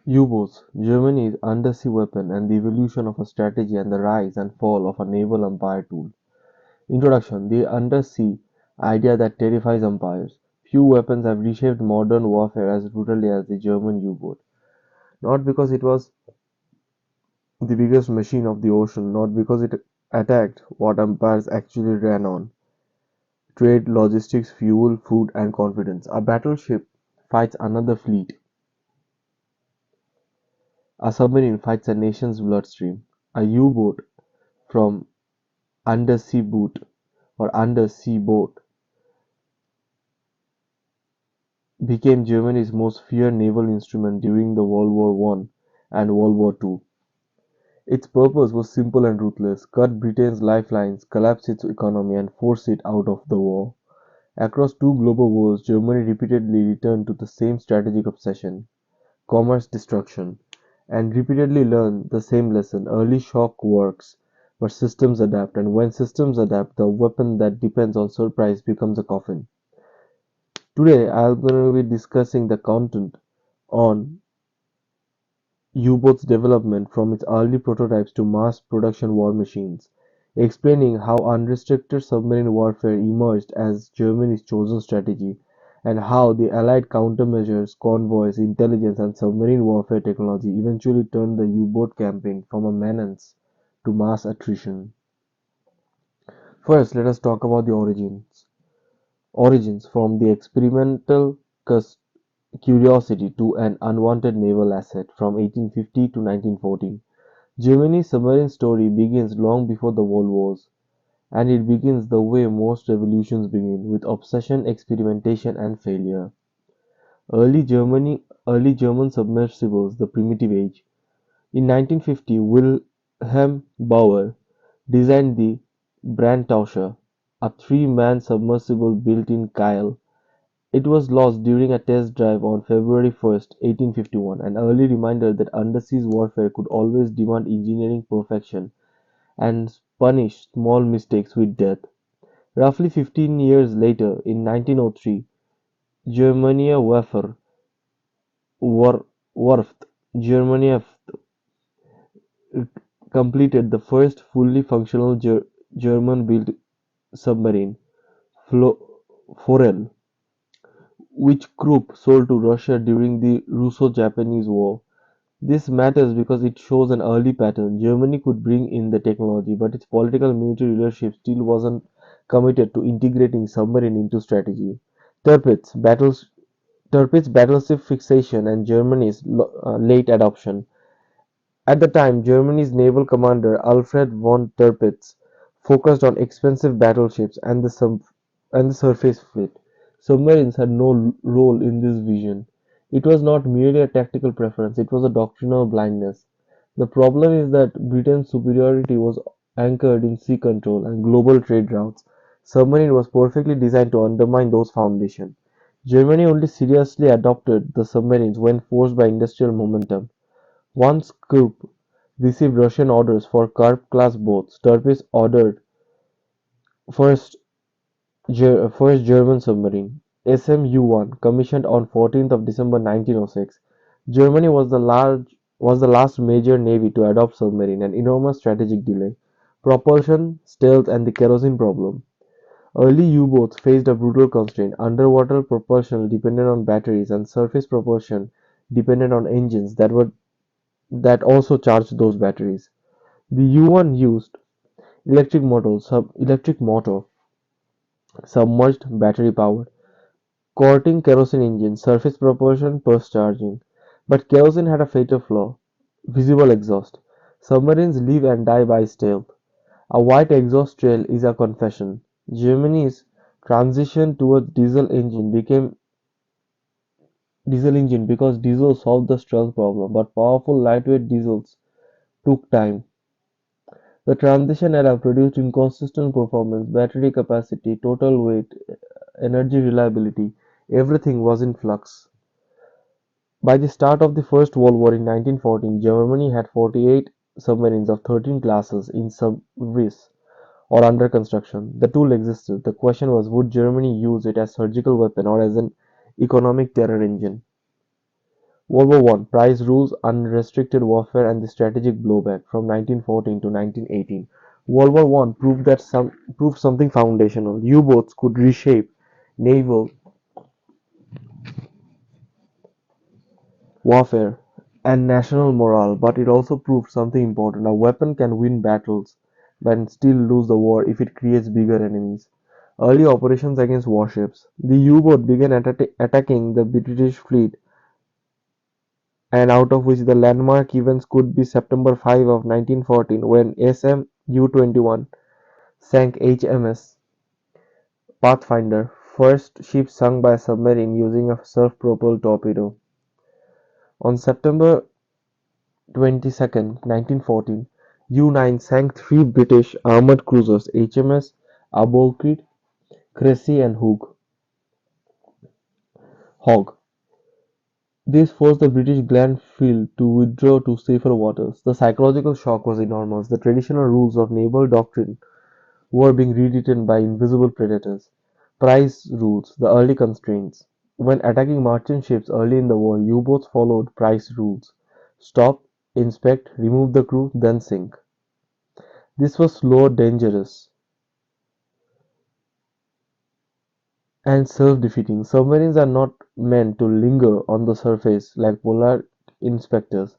U-boats, Germany's undersea weapon and the evolution of a strategy and the rise and fall of a naval empire tool. Introduction: the undersea idea that terrifies empires. Few weapons have reshaped modern warfare as brutally as the German U-boat. Not because it was the biggest machine of the ocean, not because it attacked what empires actually ran on: trade, logistics, fuel, food, and confidence. A battleship fights another fleet. A submarine fights a nation's bloodstream. A U-boat from undersea boot or undersea boat became Germany's most feared naval instrument during the World War One and World War Two. Its purpose was simple and ruthless: cut Britain's lifelines, collapse its economy, and force it out of the war. Across two global wars, Germany repeatedly returned to the same strategic obsession: commerce destruction, and repeatedly learned the same lesson: early shock works, but systems adapt, and when systems adapt, the weapon that depends on surprise becomes a coffin. Today, I'm going to be discussing the content on U-boats development from its early prototypes to mass production war machines, explaining how unrestricted submarine warfare emerged as Germany's chosen strategy, and how the Allied countermeasures, convoys, intelligence, and submarine warfare technology eventually turned the U-boat campaign from a menace to mass attrition. First, let us talk about the origins. Origins from the experimental curiosity to an unwanted naval asset from 1850 to 1914. Germany's submarine story begins long before the World Wars, and it begins the way most revolutions begin, with obsession, experimentation, and failure. Early German submersibles, the primitive age. In 1950, Wilhelm Bauer designed the Brandtauscher, a three-man submersible built in Kiel. It was lost during a test drive on February 1st, 1851, an early reminder that undersea warfare could always demand engineering perfection and punish small mistakes with death. Roughly 15 years later, in 1903, Germania Werft Germania completed the first fully functional German-built submarine, Forel, which Krupp sold to Russia during the Russo-Japanese War. This matters because it shows an early pattern: Germany could bring in the technology, but its political and military leadership still wasn't committed to integrating submarine into strategy. Tirpitz, battles, Tirpitz battleship fixation and Germany's late adoption. At the time, Germany's naval commander Alfred von Tirpitz focused on expensive battleships and the surface fleet. Submarines had no role in this vision. It was not merely a tactical preference, it was a doctrinal blindness. The problem is that Britain's superiority was anchored in sea control and global trade routes. Submarine was perfectly designed to undermine those foundations. Germany only seriously adopted the submarines when forced by industrial momentum. Once Krupp received Russian orders for Karp-class boats, Tirpitz ordered first first German submarine, SMU-1, commissioned on 14th of December 1906. Germany was the last major navy to adopt submarine, an enormous strategic delay. Propulsion, stealth, and the kerosene problem. Early U-boats faced a brutal constraint: underwater propulsion depended on batteries, and surface propulsion depended on engines that also charged those batteries. The U-1 used electric motor, submerged battery powered, courting kerosene engine, surface propulsion, pulse charging. But kerosene had a fatal flaw: visible exhaust. Submarines live and die by stealth. A white exhaust trail is a confession. Germany's transition towards diesel engine because diesel solved the stealth problem, but powerful lightweight diesels took time. The transition era produced inconsistent performance, battery capacity, total weight, energy reliability. Everything was in flux. By the start of the First World War in 1914, Germany had 48 submarines of 13 classes in service or under construction. The tool existed. The question was, would Germany use it as a surgical weapon or as an economic terror engine? World War One: Price rules, unrestricted warfare, and the strategic blowback from 1914 to 1918. World War One proved something foundational. U-boats could reshape naval warfare and national morale, but it also proved something important. A weapon can win battles but still lose the war if it creates bigger enemies. Early operations against warships. The U-boat began attacking the British fleet, and out of which the landmark events could be September 5 of 1914 when SM U-21 sank HMS Pathfinder, first ship sunk by a submarine using a self-propelled torpedo. On September 22, 1914, U-9 sank three British armored cruisers HMS Abolkreed, Cressy and Hogg. This forced the British Grand Fleet to withdraw to safer waters. The psychological shock was enormous. The traditional rules of naval doctrine were being rewritten by invisible predators. Price rules, the early constraints. When attacking merchant ships early in the war, U-boats followed price rules: stop, inspect, remove the crew, then sink. This was slow, dangerous, and self-defeating. Submarines are not meant to linger on the surface like polar inspectors.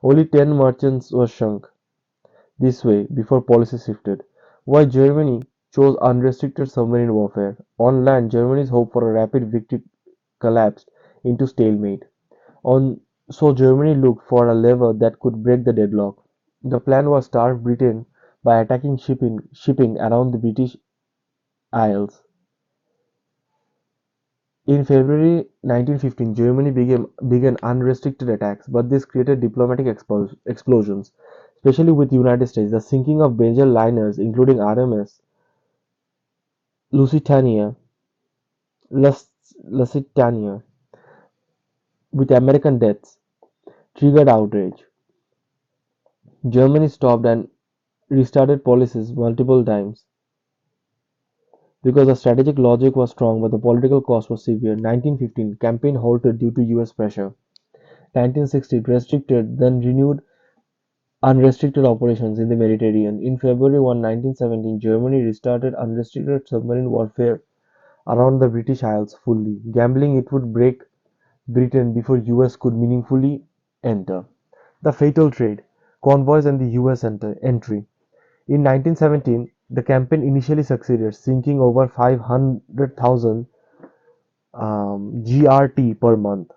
Only 10 merchants were sunk this way before policy shifted. Why Germany chose unrestricted submarine warfare. On land, Germany's hope for a rapid victory collapsed into stalemate. On so Germany looked for a lever that could break the deadlock. The plan was starve Britain by attacking shipping around the British Isles. In February 1915, Germany began unrestricted attacks, but this created diplomatic explosions, especially with the United States. The sinking of major liners, including RMS Lusitania, Lusitania, with American deaths, triggered outrage. Germany stopped and restarted policies multiple times because the strategic logic was strong but the political cost was severe. 1915 campaign halted due to US pressure. 1916 restricted, then renewed unrestricted operations in the Mediterranean. In February 1, 1917, Germany restarted unrestricted submarine warfare around the British Isles fully, gambling it would break Britain before US could meaningfully enter. The fatal trade, convoys and the US entry. In 1917, the campaign initially succeeded, sinking over 500,000 GRT per month.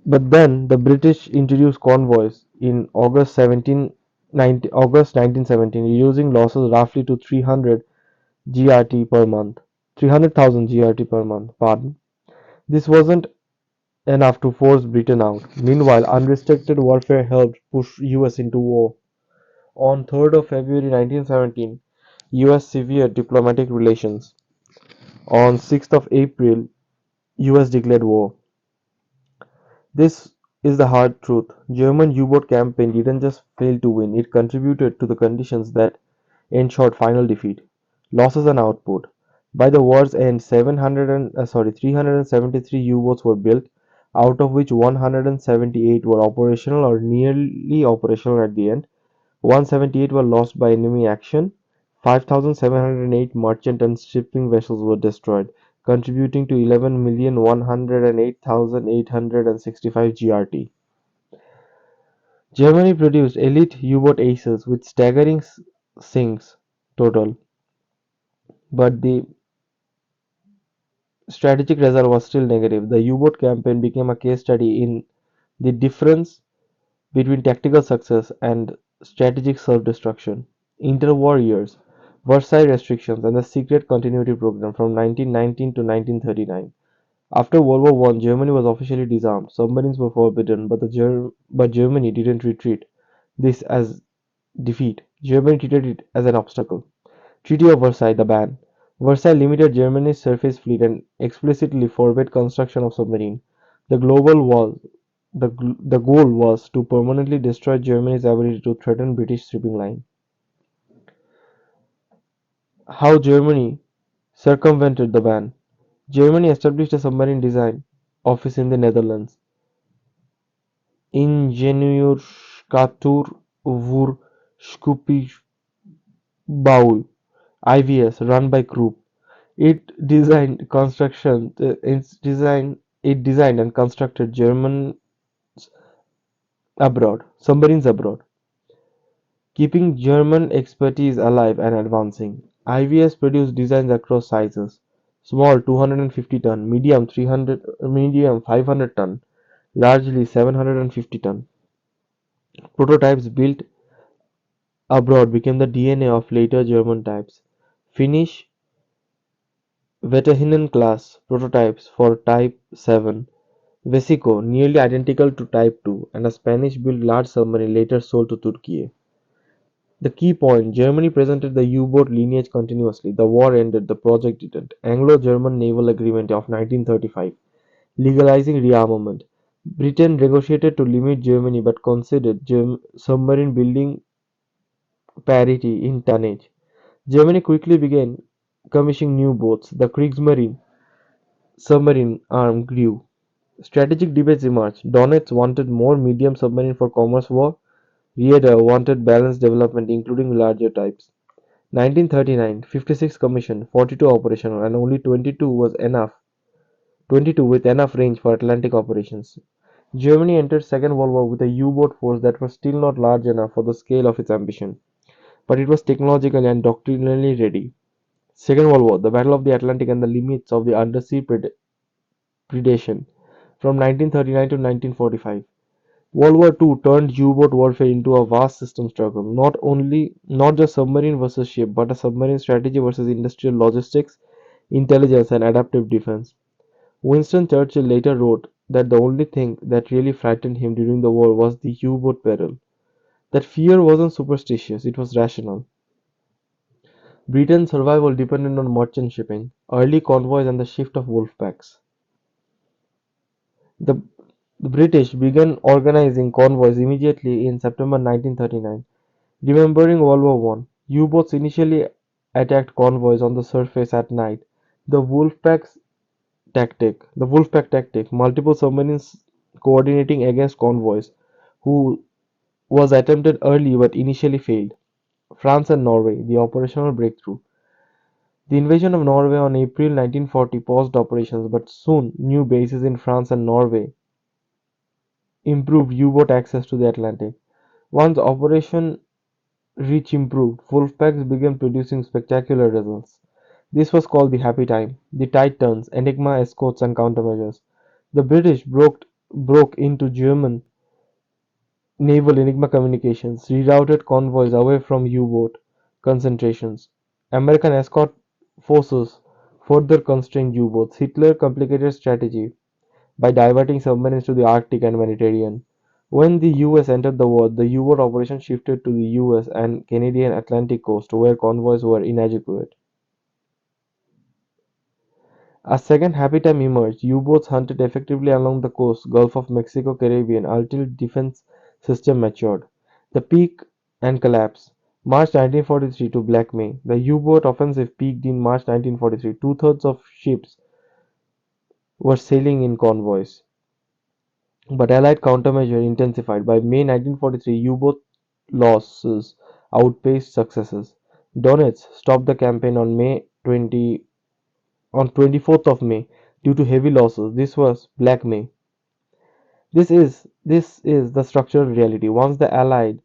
But then the British introduced convoys in August 1917, reducing losses roughly to 300 GRT per month. 300,000 GRT per month. Pardon. This wasn't enough to force Britain out. Meanwhile, unrestricted warfare helped push US into war. On 3rd of February 1917, US severed diplomatic relations. On 6th of April, US declared war. This is the hard truth. German U-boat campaign didn't just fail to win, it contributed to the conditions that ensured final defeat. Losses and output. By the war's end, 373 U-boats were built, out of which 178 were operational or nearly operational at the end. 178 were lost by enemy action. 5,708 merchant and shipping vessels were destroyed, contributing to 11,108,865 GRT. Germany produced elite U-boat aces with staggering sinks total, but the strategic result was still negative. The U-boat campaign became a case study in the difference between tactical success and strategic self-destruction. Interwar years, Versailles restrictions, and the secret continuity program from 1919 to 1939. After World War One, Germany was officially disarmed. Submarines were forbidden, but Germany didn't treat this as defeat. Germany treated it as an obstacle. Treaty of Versailles, the ban. Versailles limited Germany's surface fleet and explicitly forbade construction of submarines. The global was the goal was to permanently destroy Germany's ability to threaten British shipping line. How Germany circumvented the ban. Germany established a submarine design office in the Netherlands, Ingenieurskantoor voor Scheepsbouw (IVS), run by Krupp. It designed and constructed German submarines abroad, keeping German expertise alive and advancing. IVS produced designs across sizes: small 250 ton, medium 500 ton, largely 750 ton. Prototypes built abroad became the DNA of later German types. Finnish Vetehinen-class prototypes for Type 7 Vesico, nearly identical to Type 2, and a Spanish-built large submarine later sold to Turkey. The key point: Germany presented the U-boat lineage continuously. The war ended, the project didn't. Anglo-German Naval Agreement of 1935, legalizing rearmament. Britain negotiated to limit Germany but conceded submarine building parity in tonnage. Germany quickly began commissioning new boats. The Kriegsmarine submarine arm grew. Strategic debates emerged. Donetsk wanted more medium submarine for commerce war. Rieder wanted balanced development, including larger types. 1939, 56 commissioned, 42 operational, and only 22 with enough range for Atlantic operations. Germany entered Second World War with a U-boat force that was still not large enough for the scale of its ambition, but it was technologically and doctrinally ready. Second World War, the Battle of the Atlantic and the limits of the undersea predation. From 1939 to 1945, World War II turned U-boat warfare into a vast system struggle, not just submarine versus ship, but a submarine strategy versus industrial logistics, intelligence, and adaptive defense. Winston Churchill later wrote that the only thing that really frightened him during the war was the U-boat peril. That fear wasn't superstitious, it was rational. Britain's survival depended on merchant shipping, early convoys, and the shift of wolf packs. The, the British began organizing convoys immediately in September 1939. Remembering World War One, U-boats initially attacked convoys on the surface at night. The Wolfpack tactic, multiple submarines coordinating against convoys, who was attempted early but initially failed. France and Norway, the operational breakthrough. The invasion of Norway on April 1940 paused operations, but soon new bases in France and Norway improved U-boat access to the Atlantic. Once Operation Reach improved, Wolfpacks began producing spectacular results. This was called the happy time. The tide turns, Enigma escorts and countermeasures. The British broke into German naval Enigma communications, rerouted convoys away from U-boat concentrations. American escort forces further constrained U-boats. Hitler complicated strategy by diverting submarines to the Arctic and Mediterranean. When the US entered the war, the U-boat operation shifted to the US and Canadian Atlantic coast, where convoys were inadequate. A second happy time emerged. U-boats hunted effectively along the coast, Gulf of Mexico, Caribbean, until defense system matured. The peak and collapse. March 1943 to Black May. The U-boat offensive peaked in March 1943. Two-thirds of ships were sailing in convoys. But Allied countermeasures intensified. By May 1943, U-boat losses outpaced successes. Donetsk stopped the campaign on 24th of May due to heavy losses. This was Black May. This is the structural reality. Once the Allied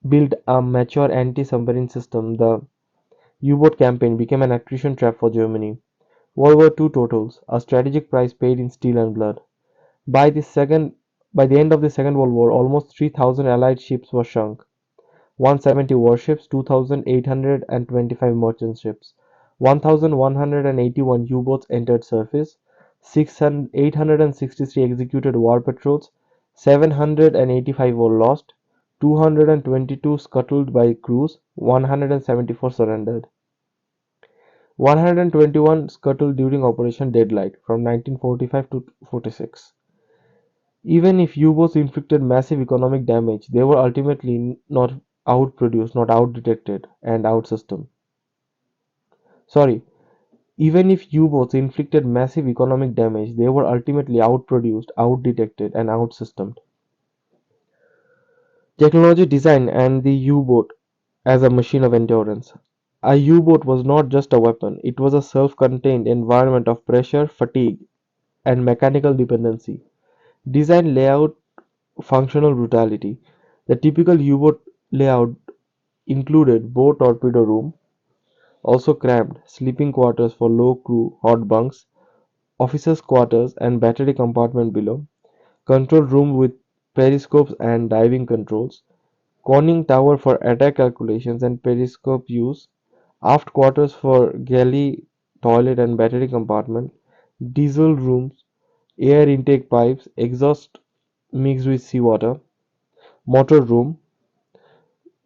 built a mature anti-submarine system, the U-boat campaign became an attrition trap for Germany. World War II totals: a strategic price paid in steel and blood. By the second by the end of the Second World War, almost 3,000 Allied ships were sunk, 170 warships, 2,825 merchant ships, 1,181 U-boats entered service, 863 executed war patrols, 785 were lost, 222 scuttled by crews, 174 surrendered. 121 scuttled during Operation Deadlight from 1945 to 46. Even if U-boats inflicted massive economic damage, they were ultimately not outproduced, not outdetected, and outsystemed. Sorry, Even if U-boats inflicted massive economic damage, they were ultimately outproduced, outdetected, and outsystemed. Technology design and the U-boat as a machine of endurance. A U-boat was not just a weapon, it was a self-contained environment of pressure, fatigue, and mechanical dependency. Design layout functional brutality. The typical U-boat layout included bow torpedo room, also cramped, sleeping quarters for low crew, hot bunks, officers' quarters and battery compartment below, control room with periscopes and diving controls, conning tower for attack calculations and periscope use, aft quarters for galley, toilet and battery compartment, diesel rooms, air intake pipes, exhaust mixed with seawater, motor room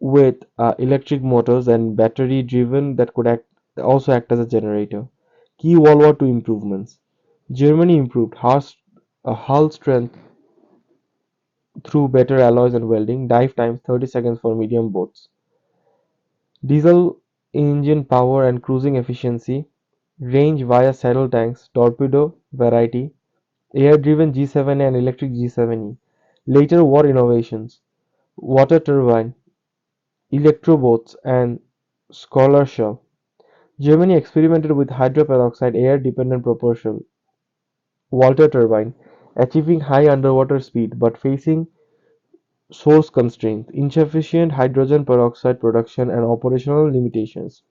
with electric motors and battery driven that could also act as a generator. Key World War II improvements. Germany improved hull strength through better alloys and welding, dive times 30 seconds for medium boats, diesel engine power and cruising efficiency, range via saddle tanks, torpedo variety, air-driven G7 and electric G7E. Later war innovations, water turbine, electroboats and scholar shell. Germany experimented with hydroperoxide air-dependent propulsion, water turbine, achieving high underwater speed but facing source constraints, insufficient hydrogen peroxide production and operational limitations.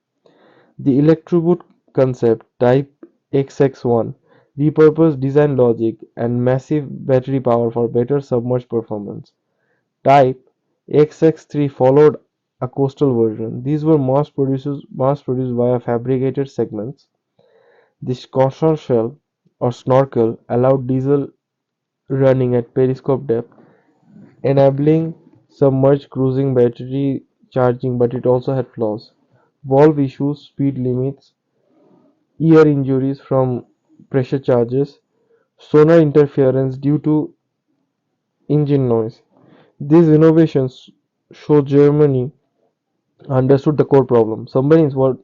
The Elektroboot concept, Type XX1, repurposed design logic and massive battery power for better submerged performance. Type XX3 followed a coastal version. These were mass-produced via fabricated segments. The Scorsese shell or snorkel allowed diesel running at periscope depth, enabling submerged cruising battery charging, but it also had flaws. Valve issues, speed limits, ear injuries from pressure charges, sonar interference due to engine noise. These innovations show Germany understood the core problem. Submarines were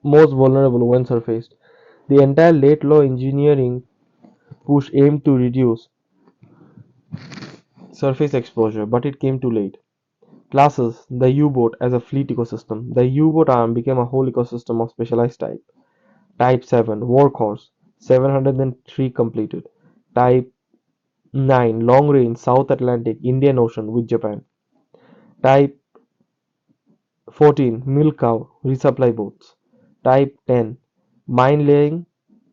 most vulnerable when surfaced. The entire late law engineering push aimed to reduce surface exposure, but it came too late. Classes, the U-boat as a fleet ecosystem. The U-boat arm became a whole ecosystem of specialized type. Type 7, Workhorse, 703 completed. Type 9, Long Range, South Atlantic, Indian Ocean with Japan. Type 14, Milk Cow, resupply boats. Type 10, Mine laying,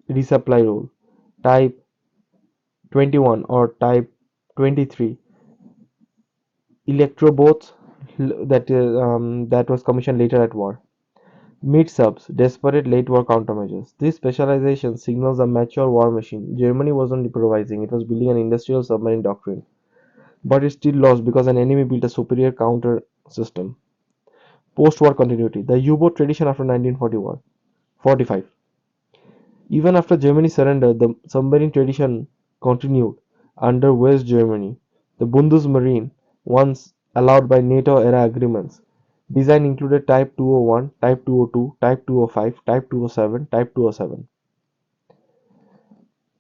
resupply role. Type 21 or Type 23, Elektrobots that was commissioned later at war. Mid-subs, desperate late-war countermeasures. This specialization signals a mature war machine. Germany wasn't improvising, it was building an industrial submarine doctrine. But it still lost because an enemy built a superior counter system. Post-war continuity. The U-boat tradition after 1945. Even after Germany surrendered, the submarine tradition continued under West Germany. The Bundesmarine, once allowed by NATO-era agreements, design included Type 201, Type 202, Type 205, Type 207, Type 207.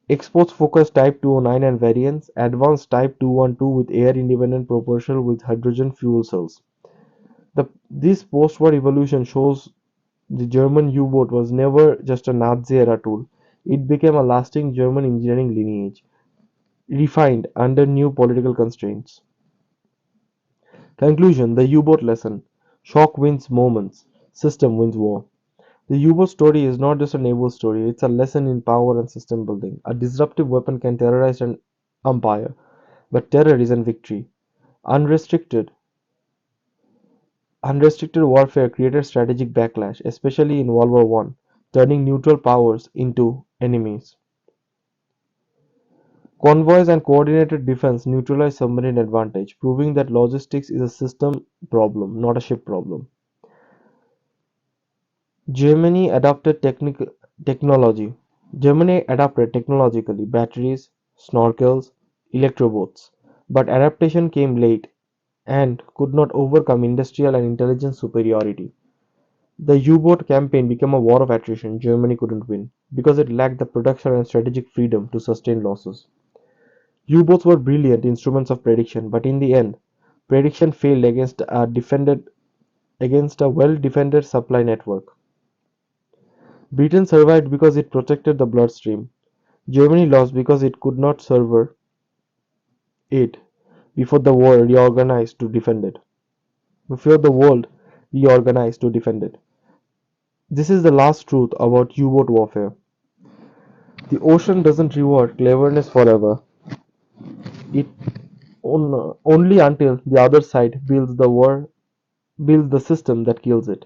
Exports focused Type 209 and variants, advanced Type 212 with air-independent propulsion with hydrogen fuel cells. This post-war evolution shows the German U-boat was never just a Nazi-era tool. It became a lasting German engineering lineage, refined under new political constraints. Conclusion: the U-boat lesson. Shock wins moments, system wins war. The U-boat story is not just a naval story, it's a lesson in power and system building. A disruptive weapon can terrorize an empire, but terror isn't victory. Unrestricted Unrestricted warfare created strategic backlash, especially in World War One, turning neutral powers into enemies. Convoys and coordinated defense neutralized submarine advantage, proving that logistics is a system problem, not a ship problem. Germany adopted technology. Germany adapted technologically batteries, snorkels, electroboats, but adaptation came late and could not overcome industrial and intelligence superiority. The U-boat campaign became a war of attrition Germany couldn't win, because it lacked the production and strategic freedom to sustain losses. U-boats were brilliant instruments of prediction, but in the end, prediction failed against a well-defended supply network. Britain survived because it protected the bloodstream. Germany lost because it could not sever it before the war reorganized to defend it. Before the world reorganized to defend it. This is the last truth about U-boat warfare. The ocean doesn't reward cleverness forever. It only until the other side builds the system that kills it.